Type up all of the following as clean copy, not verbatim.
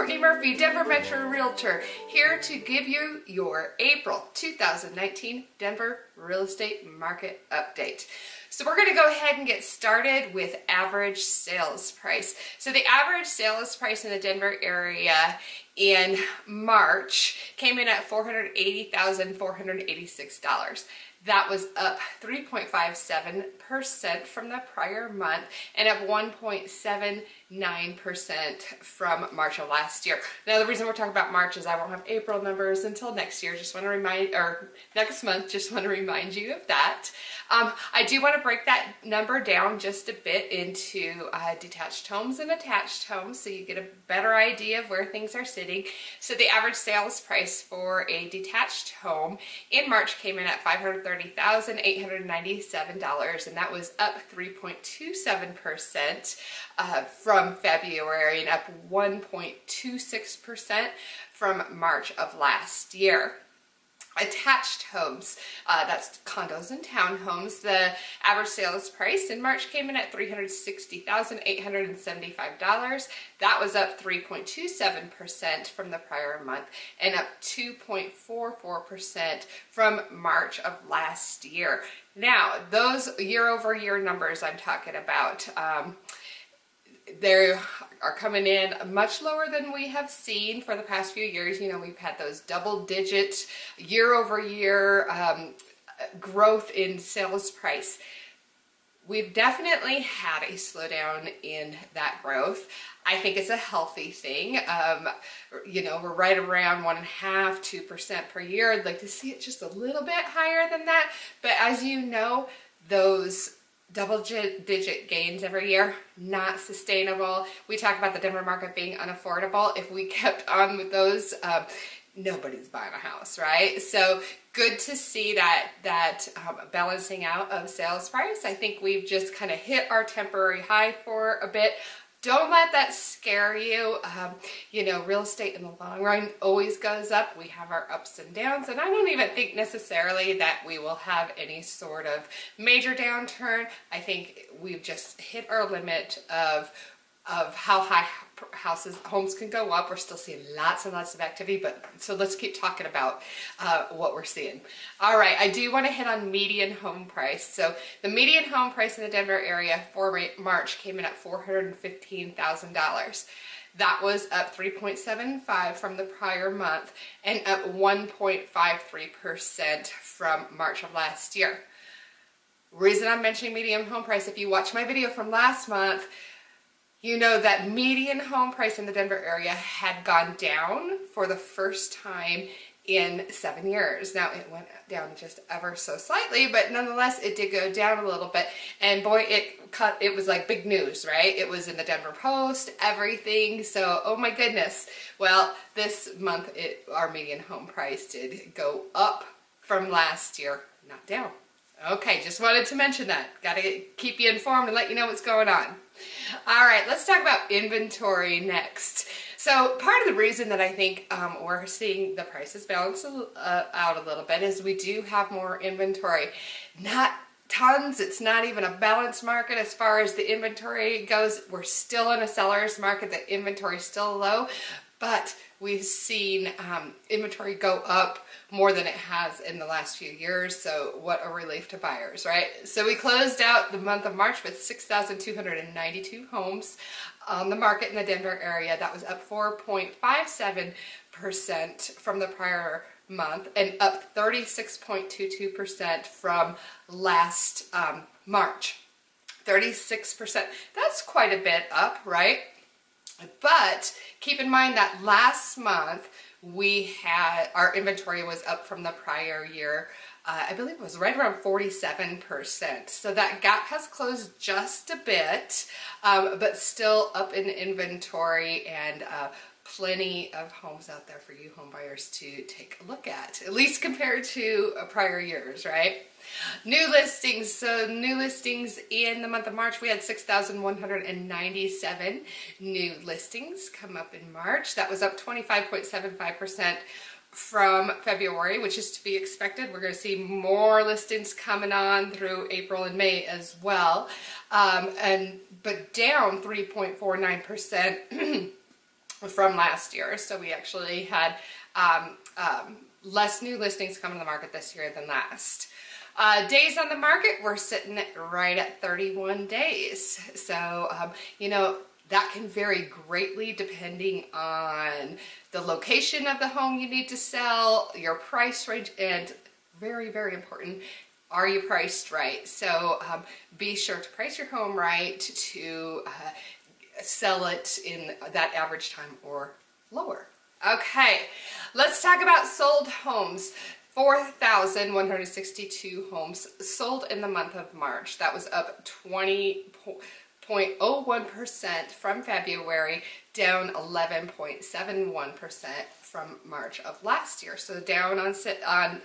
Courtney Murphy, Denver Metro Realtor, here to give you your April 2019 Denver real estate market update. So we're going to go ahead and get started with average sales price. So the average sales price in the Denver area in March came in at $480,486. That was up 3.57% from the prior month and up 1.79% from March of last year. Now, the reason we're talking about March is I won't have April numbers until next year. Just want to remind, or next month, just want to remind you of that. I do want to break that number down just a bit into detached homes and attached homes so you get a better idea of where things are sitting. So the average sales price for a detached home in March came in at $530,897, and that was up 3.27% from February and up 1.26% from March of last year. Attached homes, that's condos and townhomes, the average sales price in March came in at $360,875. That was up 3.27% from the prior month and up 2.44% from March of last year. Now, those year-over-year numbers I'm talking about, they are coming in much lower than we have seen for the past few years. You know, we've had those double-digit year-over-year growth in sales price. We've definitely had a slowdown in that growth. I think it's a healthy thing. You know, we're right around 1.5–2% per year. I'd like to see it just a little bit higher than that. But as you know, those double-digit gains every year, not sustainable. We talk about the Denver market being unaffordable. If we kept on with those, nobody's buying a house, right? So good to see that balancing out of sales price. I think we've just kind of hit our temporary high for a bit. Don't let that scare you. You know, real estate in the long run always goes up. We have our ups and downs, and I don't even think necessarily that we will have any sort of major downturn. I think we've just hit our limit of how high homes can go up. We're still seeing lots and lots of activity, but so let's keep talking about what we're seeing. All right, I do want to hit on median home price. So the median home price in the Denver area for March came in at $415,000. That was up 3.75% from the prior month and up 1.53% from March of last year. Reason I'm mentioning median home price, if you watch my video from last month, you know that median home price in the Denver area had gone down for the first time in 7 years. Now, it went down just ever so slightly, but nonetheless, it did go down a little bit. And boy, it was like big news, right? It was in the Denver Post, everything. So, oh my goodness. Well, this month, our median home price did go up from last year, not down. Okay, just wanted to mention that. Got to keep you informed and let you know what's going on. All right, let's talk about inventory next. So part of the reason that I think we're seeing the prices balance out a little bit is we do have more inventory. Not tons. It's not even a balanced market as far as the inventory goes. We're still in a seller's market. The inventory is still low, but we've seen inventory go up more than it has in the last few years, so what a relief to buyers, right? So we closed out the month of March with 6,292 homes on the market in the Denver area. That was up 4.57% from the prior month and up 36.22% from last March. 36%, that's quite a bit up, right? But keep in mind that last month our inventory was up from the prior year. I believe it was right around 47%. So that gap has closed just a bit, but still up in inventory and plenty of homes out there for you home buyers to take a look at least compared to prior years, right? New listings. So new listings in the month of March, we had 6,197 new listings come up in March. That was up 25.75% from February, which is to be expected. We're going to see more listings coming on through April and May as well, but down 3.49% from last year. So we actually had less new listings come to the market this year than last. Days on the market, we're sitting right at 31 days. So, you know, that can vary greatly depending on the location of the home you need to sell, your price range, and very, very important, are you priced right? So be sure to price your home right to sell it in that average time or lower. Okay, let's talk about sold homes. 4,162 homes sold in the month of March. That was up 20.01% from February, down 11.71% from March of last year. So down on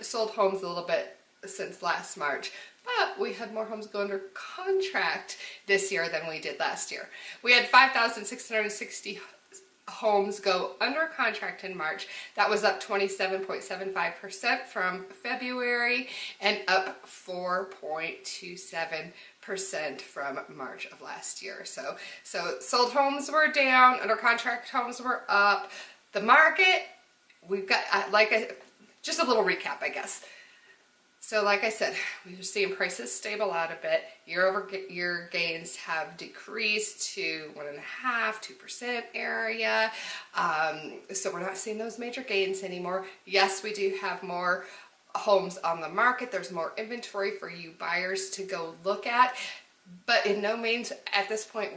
sold homes a little bit since last March. But we had more homes go under contract this year than we did last year. We had 5,660 homes go under contract in March. That was up 27.75% from February and up 4.27% from March of last year. So sold homes were down, under contract homes were up. The market, we've got just a little recap, I guess. So like I said, we're seeing prices stable out a bit. Year-over-year gains have decreased to 1.5–2% area. So we're not seeing those major gains anymore. Yes, we do have more homes on the market. There's more inventory for you buyers to go look at. But in no means at this point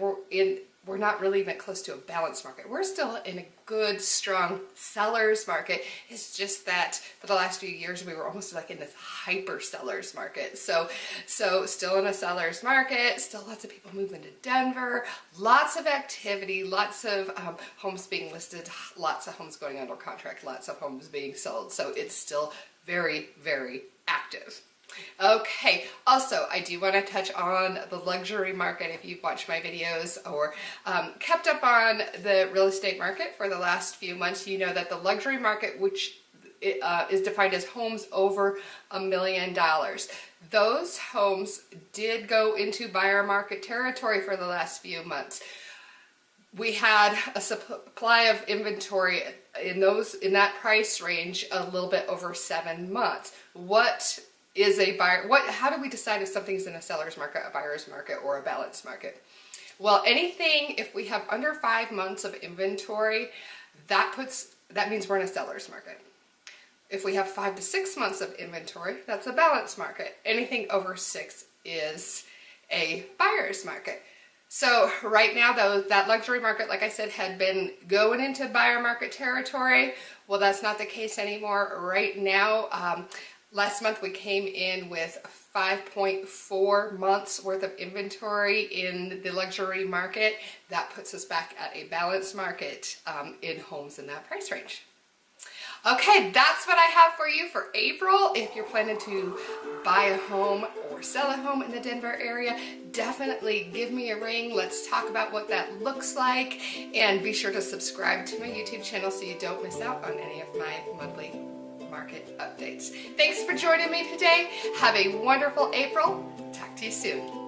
we're not really even close to a balanced market. We're still in a good, strong seller's market. It's just that for the last few years, we were almost like in this hyper seller's market. So still in a seller's market, still lots of people moving to Denver, lots of activity, lots of homes being listed, lots of homes going under contract, lots of homes being sold. So it's still very, very active. Okay, also I do want to touch on the luxury market. If you've watched my videos or kept up on the real estate market for the last few months, you know that the luxury market, which is defined as homes over $1 million, those homes did go into buyer market territory for the last few months. We had a supply of inventory in that price range a little bit over 7 months. What is a buyer? How do we decide if something's in a seller's market, a buyer's market, or a balanced market? Well, anything, if we have under 5 months of inventory, that means we're in a seller's market. If we have 5 to 6 months of inventory, that's a balanced market. Anything over 6 is a buyer's market. So right now, though, that luxury market, like I said, had been going into buyer market territory. Well, that's not the case anymore. Right now, last month we came in with 5.4 months worth of inventory in the luxury market. That puts us back at a balanced market in homes in that price range. Okay, that's what I have for you for April. If you're planning to buy a home or sell a home in the Denver area, definitely give me a ring. Let's talk about what that looks like, and be sure to subscribe to my YouTube channel so you don't miss out on any of my monthly market updates. Thanks for joining me today. Have a wonderful April. Talk to you soon.